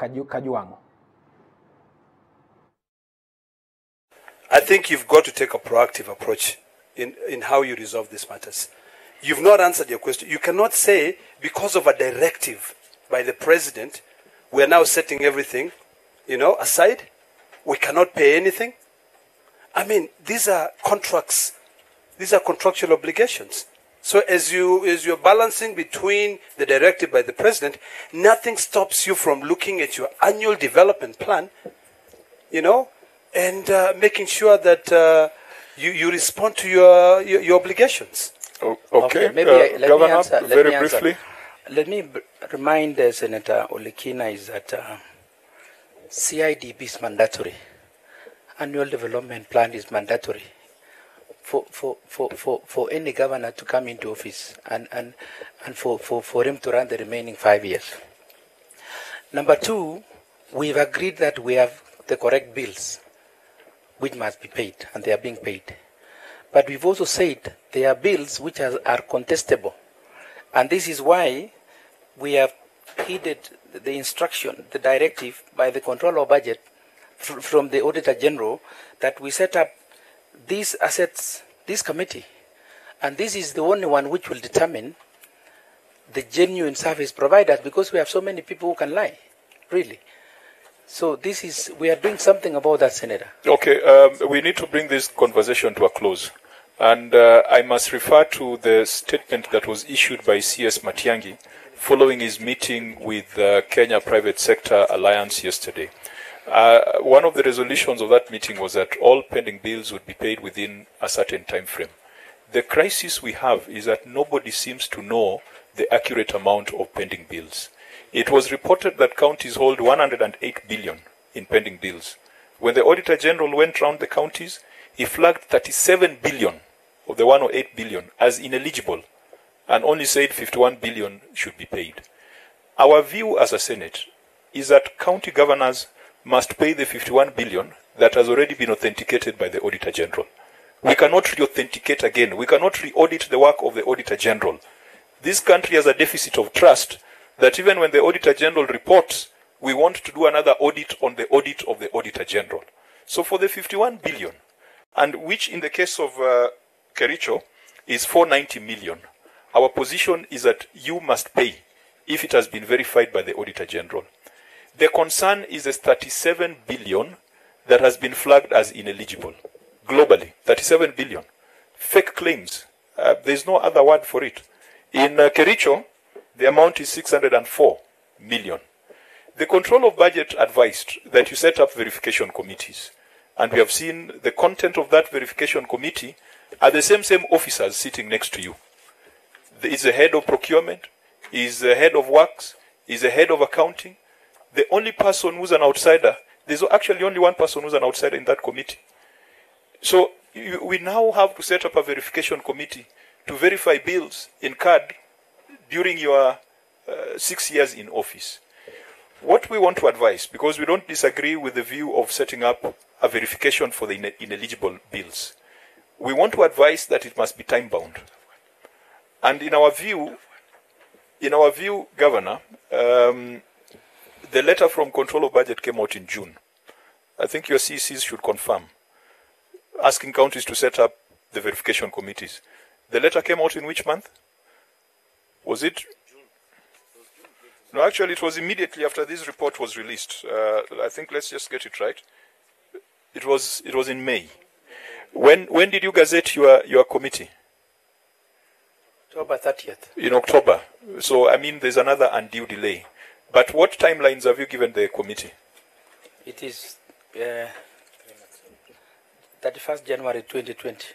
Kajwang'. I think you've got to take a proactive approach in how you resolve these matters. You've not answered your question. You cannot say, because of a directive by the president, we are now setting everything, aside. We cannot pay anything. I mean, these are contracts. These are contractual obligations. So as you're balancing between the directive by the president, nothing stops you from looking at your annual development plan, and making sure that you respond to your obligations. Okay. Maybe let me answer. Very briefly. Let me remind Senator Olekina is that CIDP is mandatory. Annual development plan is mandatory for any governor to come into office and for him to run the remaining 5 years. Number two, we've agreed that we have the correct bills which must be paid, and they are being paid. But we've also said there are bills which are contestable. And this is why we have heeded the instruction, the directive by the Controller of Budget from the Auditor General that we set up these assets, this committee. And this is the only one which will determine the genuine service providers, because we have so many people who can lie, really. So we are doing something about that, Senator. Okay, we need to bring this conversation to a close. And I must refer to the statement that was issued by CS Matiang'i following his meeting with Kenya Private Sector Alliance yesterday. One of the resolutions of that meeting was that all pending bills would be paid within a certain time frame. The crisis we have is that nobody seems to know the accurate amount of pending bills. It was reported that counties hold 108 billion in pending bills. When the Auditor General went round the counties, he flagged 37 billion of the 108 billion as ineligible and only said 51 billion should be paid. Our view as a Senate is that county governors must pay the 51 billion that has already been authenticated by the Auditor General. We cannot re-authenticate again. We cannot re-audit the work of the Auditor General. This country has a deficit of trust that even when the Auditor General reports, we want to do another audit on the audit of the Auditor General. So for the 51 billion, and which in the case of Kericho is 490 million, our position is that you must pay if it has been verified by the Auditor General. The concern is the 37 billion that has been flagged as ineligible globally. 37 billion. Fake claims. There's no other word for it. In Kericho, the amount is 604 million. The Control of Budget advised that you set up verification committees. And we have seen the content of that verification committee are the same officers sitting next to you. Is the head of procurement, is the head of works, is the head of accounting. The only person who's an outsider, there's actually only one person who's an outsider in that committee. So we now have to set up a verification committee to verify bills in CAD during your 6 years in office. What we want to advise, because we don't disagree with the view of setting up a verification for the ineligible bills, we want to advise that it must be time-bound. And in our view, Governor, the letter from Control of Budget came out in June. I think your CCs should confirm, asking counties to set up the verification committees. The letter came out in which month? Was it? No, actually, it was immediately after this report was released. I think let's just get it right. It was in May. When did you gazette your committee? October 30th. In October. So, I mean, there's another undue delay. But what timelines have you given the committee? It is 31st January 2020.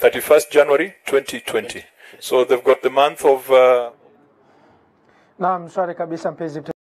31st January 2020. So they've got the month of... Naam, shwari kabisa mpenzi